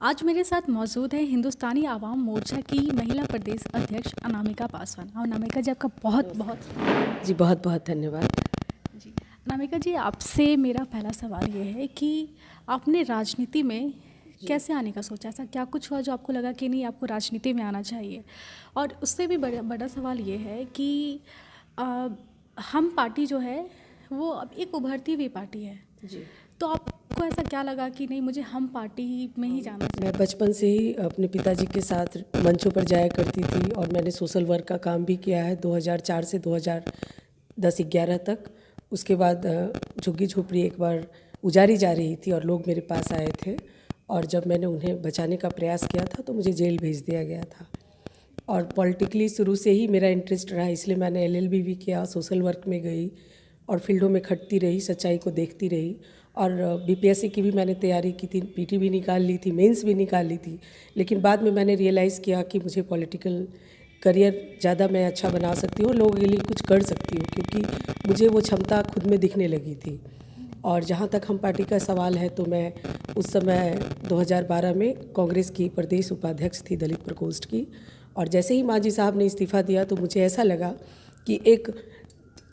आज मेरे साथ मौजूद है हिंदुस्तानी आवाम मोर्चा की महिला प्रदेश अध्यक्ष अनामिका पासवान। और अनामिका जी, आपका बहुत बहुत जी बहुत बहुत धन्यवाद। जी। अनामिका जी, आपसे मेरा पहला सवाल ये है कि आपने राजनीति में कैसे आने का सोचा? ऐसा क्या कुछ हुआ जो आपको लगा कि नहीं, आपको राजनीति में आना चाहिए? और उससे भी बड़ा बड़ा सवाल ये है कि अ, हम पार्टी जो है वो अब एक उभरती हुई पार्टी है, जी तो आपको ऐसा क्या लगा कि नहीं, मुझे हम पार्टी में ही जाना चाहिए? मैं बचपन से ही अपने पिताजी के साथ मंचों पर जाया करती थी और मैंने सोशल वर्क का काम भी किया है 2004 से 2010-11 तक। उसके बाद झुग्गी झोपड़ी एक बार उजारी जा रही थी और लोग मेरे पास आए थे और जब मैंने उन्हें बचाने का प्रयास किया था तो मुझे जेल भेज दिया गया था। और पॉलिटिकली शुरू से ही मेरा इंटरेस्ट रहा, इसलिए मैंने LLB भी किया, सोशल वर्क में गई और फील्डों में खटती रही, सच्चाई को देखती रही। और BPSC की भी मैंने तैयारी की थी, PT भी निकाल ली थी, मेंस भी निकाल ली थी। लेकिन बाद में मैंने रियलाइज़ किया कि मुझे पॉलिटिकल करियर ज़्यादा मैं अच्छा बना सकती हूँ, लोगों के लिए कुछ कर सकती हूँ, क्योंकि मुझे वो क्षमता खुद में दिखने लगी थी। और जहाँ तक हम पार्टी का सवाल है तो मैं उस समय 2012 में कांग्रेस की प्रदेश उपाध्यक्ष थी दलित प्रकोष्ठ की। और जैसे ही मांझी साहब ने इस्तीफ़ा दिया तो मुझे ऐसा लगा कि एक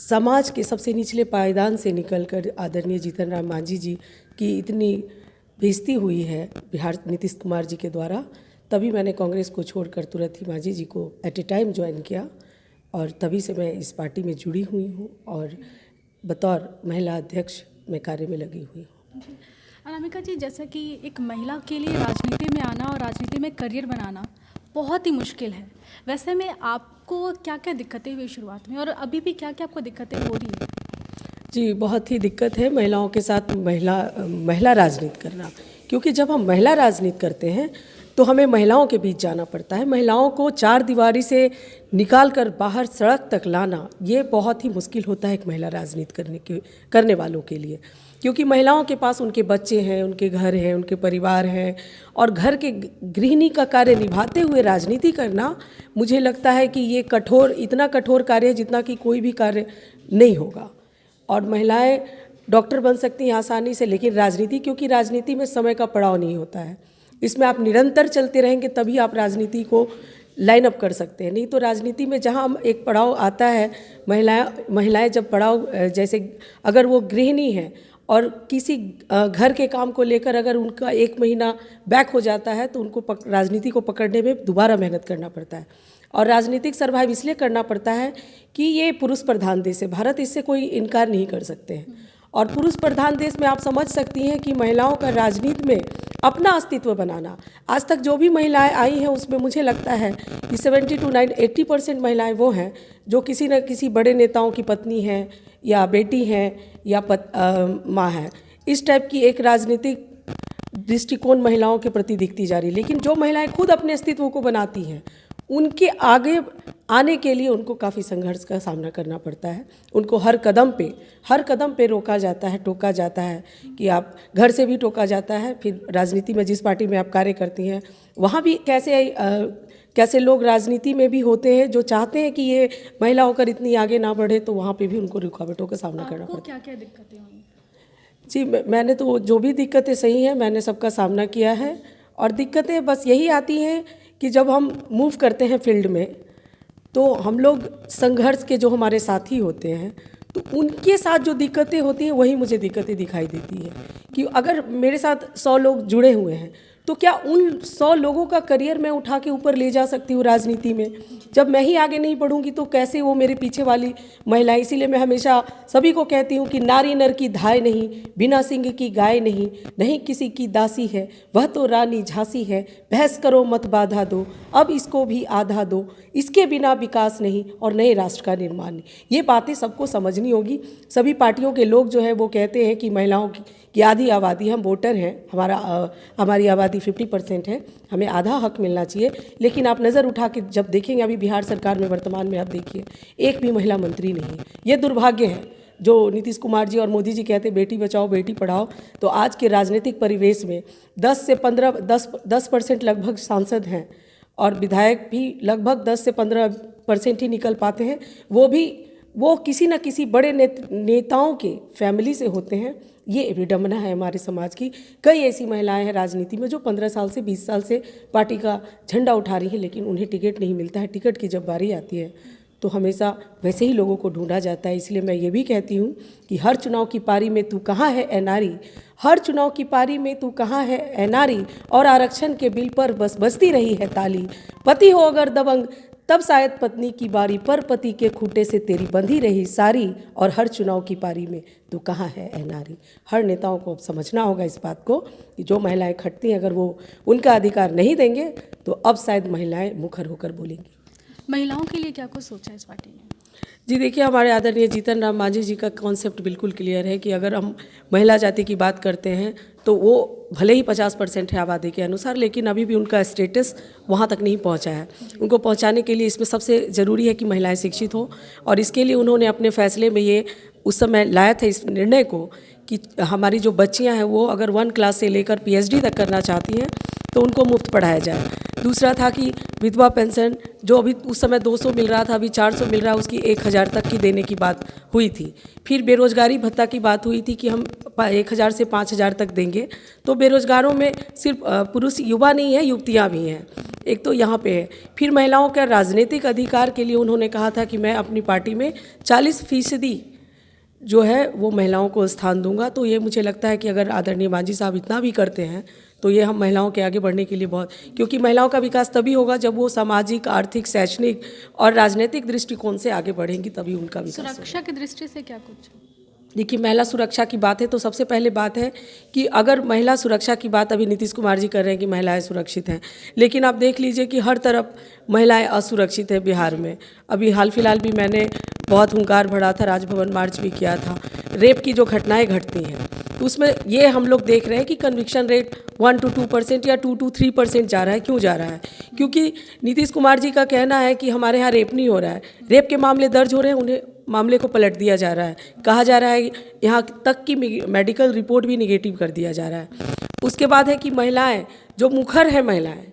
समाज के सबसे निचले पायदान से निकलकर आदरणीय जीतन राम मांझी जी की इतनी बेइज्जती हुई है बिहार नीतीश कुमार जी के द्वारा, तभी मैंने कांग्रेस को छोड़कर तुरंत ही मांझी जी को एट ए टाइम ज्वाइन किया और तभी से मैं इस पार्टी में जुड़ी हुई हूँ और बतौर महिला अध्यक्ष मैं कार्य में लगी हुई हूँ। अनामिका जी, जैसा कि एक महिला के लिए राजनीति में आना और राजनीति में करियर बनाना बहुत ही मुश्किल है, वैसे में आपको क्या क्या दिक्कतें हुई शुरुआत में और अभी भी क्या क्या आपको दिक्कतें हो रही है? जी बहुत ही दिक्कत है महिलाओं के साथ महिला राजनीति करना, क्योंकि जब हम महिला राजनीति करते हैं तो हमें महिलाओं के बीच जाना पड़ता है। महिलाओं को चार दीवारी से निकाल कर बाहर सड़क तक लाना ये बहुत ही मुश्किल होता है एक महिला राजनीति करने वालों के लिए, क्योंकि महिलाओं के पास उनके बच्चे हैं, उनके घर हैं, उनके परिवार हैं और घर के गृहिणी का कार्य निभाते हुए राजनीति करना, मुझे लगता है कि ये इतना कठोर कार्य है जितना कि कोई भी कार्य नहीं होगा। और महिलाएं डॉक्टर बन सकती हैं आसानी से, लेकिन राजनीति, क्योंकि राजनीति में समय का पड़ाव नहीं होता है, इसमें आप निरंतर चलते रहेंगे तभी आप राजनीति को लाइन अप कर सकते हैं। नहीं तो राजनीति में जहां एक पड़ाव आता है, महिलाएं जब पड़ाव, जैसे अगर वो गृहिणी हैं और किसी घर के काम को लेकर अगर उनका 1 महीना बैक हो जाता है तो उनको राजनीति को पकड़ने में दोबारा मेहनत करना पड़ता है। और राजनीतिक सर्वाइव इसलिए करना पड़ता है कि ये पुरुष प्रधान देश है भारत, इससे कोई इनकार नहीं कर सकते हैं। और पुरुष प्रधान देश में आप समझ सकती हैं कि महिलाओं का राजनीति में अपना अस्तित्व बनाना, आज तक जो भी महिलाएं आई हैं उसमें मुझे लगता है कि 70 to 80% महिलाएं वो हैं जो किसी न किसी बड़े नेताओं की पत्नी हैं या बेटी हैं या माँ हैं। इस टाइप की एक राजनीतिक दृष्टिकोण महिलाओं के प्रति दिखती जा रही है। लेकिन जो महिलाएं खुद अपने अस्तित्व को बनाती हैं उनके आगे आने के लिए उनको काफ़ी संघर्ष का सामना करना पड़ता है। उनको हर कदम पे रोका जाता है, टोका जाता है कि आप घर से भी टोका जाता है, फिर राजनीति में जिस पार्टी में आप कार्य करती हैं वहाँ भी कैसे लोग राजनीति में भी होते हैं जो चाहते हैं कि ये महिला होकर इतनी आगे ना बढ़े, तो वहाँ पे भी उनको रुकावटों का सामना करना पड़ता है। क्या क्या दिक्कतें हुई? जी मैंने तो जो भी दिक्कतें सही हैं मैंने सबका सामना किया है। और दिक्कतें बस यही आती हैं कि जब हम मूव करते हैं फील्ड में तो हम लोग संघर्ष के जो हमारे साथी होते हैं तो उनके साथ जो दिक्कतें होती हैं वही मुझे दिक्कतें दिखाई देती हैं। कि अगर मेरे साथ 100 लोग जुड़े हुए हैं तो क्या उन 100 लोगों का करियर मैं उठा के ऊपर ले जा सकती हूँ राजनीति में? जब मैं ही आगे नहीं बढ़ूंगी तो कैसे वो मेरे पीछे वाली महिला। इसीलिए मैं हमेशा सभी को कहती हूँ कि नारी नर की धाय नहीं, बिना सिंह की गाय नहीं, नहीं किसी की दासी है, वह तो रानी झांसी है, बहस करो मत बाधा दो, अब इसको भी आधा दो, इसके बिना विकास नहीं और नए राष्ट्र का निर्माण नहीं। ये बातें सबको समझनी होगी। सभी पार्टियों के लोग जो है वो कहते हैं कि महिलाओं की आधी आबादी, हम वोटर हैं, हमारी आबादी 50% है, हमें आधा हक मिलना चाहिए। लेकिन आप नज़र उठा के जब देखेंगे अभी बिहार सरकार में वर्तमान में आप देखिए एक भी महिला मंत्री नहीं है। ये दुर्भाग्य है। जो नीतीश कुमार जी और मोदी जी कहते बेटी बचाओ बेटी पढ़ाओ, तो आज के राजनीतिक परिवेश में 10% लगभग सांसद हैं और विधायक भी लगभग 10 से 15% ही निकल पाते हैं, वो भी वो किसी न किसी बड़े नेताओं के फैमिली से होते हैं। ये विडंबना है हमारे समाज की। कई ऐसी महिलाएं हैं राजनीति में जो 15 साल से 20 साल से पार्टी का झंडा उठा रही हैं, लेकिन उन्हें टिकट नहीं मिलता है। टिकट की जब बारी आती है तो हमेशा वैसे ही लोगों को ढूंढा जाता है। इसलिए मैं ये भी कहती हूँ कि हर चुनाव की पारी में तू कहाँ है ए नारी, हर चुनाव की पारी में तू कहाँ है ए नारी, और आरक्षण के बिल पर बस बजती रही है ताली। पति हो अगर दबंग तब शायद पत्नी की बारी, पर पति के खूंटे से तेरी बंधी रही सारी, और हर चुनाव की पारी में तू कहाँ है ए नारी। हर नेताओं को अब समझना होगा इस बात को कि जो महिलाएं खटती हैं, अगर वो उनका अधिकार नहीं देंगे तो अब शायद महिलाएं मुखर होकर बोलेंगी। महिलाओं के लिए क्या कुछ सोचा है इस पार्टी ने? जी देखिए, हमारे आदरणीय जीतन राम मांझी जी का कॉन्सेप्ट बिल्कुल क्लियर है कि अगर हम महिला जाति की बात करते हैं तो वो भले ही 50% है आबादी के अनुसार, लेकिन अभी भी उनका स्टेटस वहाँ तक नहीं पहुँचा है। उनको पहुँचाने के लिए इसमें सबसे ज़रूरी है कि महिलाएं शिक्षित हो, और इसके लिए उन्होंने अपने फैसले में ये उस समय लाया था इस निर्णय को कि हमारी जो बच्चियाँ हैं वो अगर 1 क्लास से लेकर PhD तक करना चाहती हैं तो उनको मुफ्त पढ़ाया जाए। दूसरा था कि विधवा पेंशन जो अभी उस समय 200 मिल रहा था, अभी 400 मिल रहा है, उसकी 1000 तक की देने की बात हुई थी। फिर बेरोजगारी भत्ता की बात हुई थी कि हम 1000 से 5000 तक देंगे। तो बेरोजगारों में सिर्फ पुरुष युवा नहीं है, युवतियाँ भी हैं। एक तो यहाँ पे है। फिर महिलाओं के राजनीतिक अधिकार के लिए उन्होंने कहा था कि मैं अपनी पार्टी में 40% जो है वो महिलाओं को स्थान दूंगा। तो ये मुझे लगता है कि अगर आदरणीय मांझी साहब इतना भी करते हैं तो ये हम महिलाओं के आगे बढ़ने के लिए बहुत, क्योंकि महिलाओं का विकास तभी होगा जब वो सामाजिक, आर्थिक, शैक्षणिक और राजनीतिक दृष्टिकोण से आगे बढ़ेंगी, तभी उनका विकास होगा। सुरक्षा की दृष्टि से क्या कुछ? देखिए, महिला सुरक्षा की बात है तो सबसे पहले बात है कि अगर महिला सुरक्षा की बात अभी नीतीश कुमार जी कर रहे हैं कि महिलाएं सुरक्षित हैं, लेकिन आप देख लीजिए कि हर तरफ महिलाएं असुरक्षित है बिहार में। अभी हाल फिलहाल भी मैंने बहुत हुंकार भरा था, राजभवन मार्च भी किया था। रेप की जो घटनाएं घटती हैं तो उसमें ये हम लोग देख रहे हैं कि कन्विक्शन रेट 1 to 2% या 2 to 3% जा रहा है। क्यों जा रहा है? क्योंकि नीतीश कुमार जी का कहना है कि हमारे यहाँ रेप नहीं हो रहा है, रेप के मामले दर्ज हो रहे हैं, उन्हें मामले को पलट दिया जा रहा है। कहा जा रहा है यहाँ तक कि मेडिकल रिपोर्ट भी निगेटिव कर दिया जा रहा है। उसके बाद है कि महिलाएं जो मुखर है, महिलाएं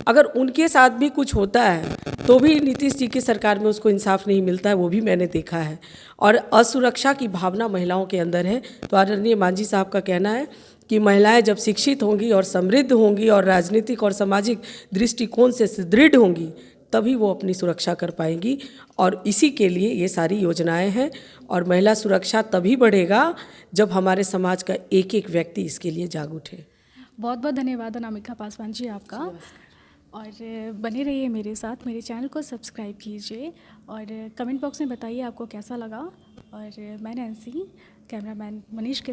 अगर उनके साथ भी कुछ होता है तो भी नीतीश जी की सरकार में उसको इंसाफ नहीं मिलता है, वो भी मैंने देखा है। और असुरक्षा की भावना महिलाओं के अंदर है। तो आदरणीय मांझी साहब का कहना है कि महिलाएं जब शिक्षित होंगी और समृद्ध होंगी और राजनीतिक और सामाजिक दृष्टिकोण से सुदृढ़ होंगी, तभी वो अपनी सुरक्षा कर पाएंगी। और इसी के लिए ये सारी योजनाएं हैं। और महिला सुरक्षा तभी बढ़ेगा जब हमारे समाज का एक एक व्यक्ति इसके लिए जाग उठे। बहुत बहुत धन्यवाद अनामिका पासवान जी आपका। और बने रहिए मेरे साथ, मेरे चैनल को सब्सक्राइब कीजिए और कमेंट बॉक्स में बताइए आपको कैसा लगा। और मैं नैन्सी, कैमरामैन मनीष के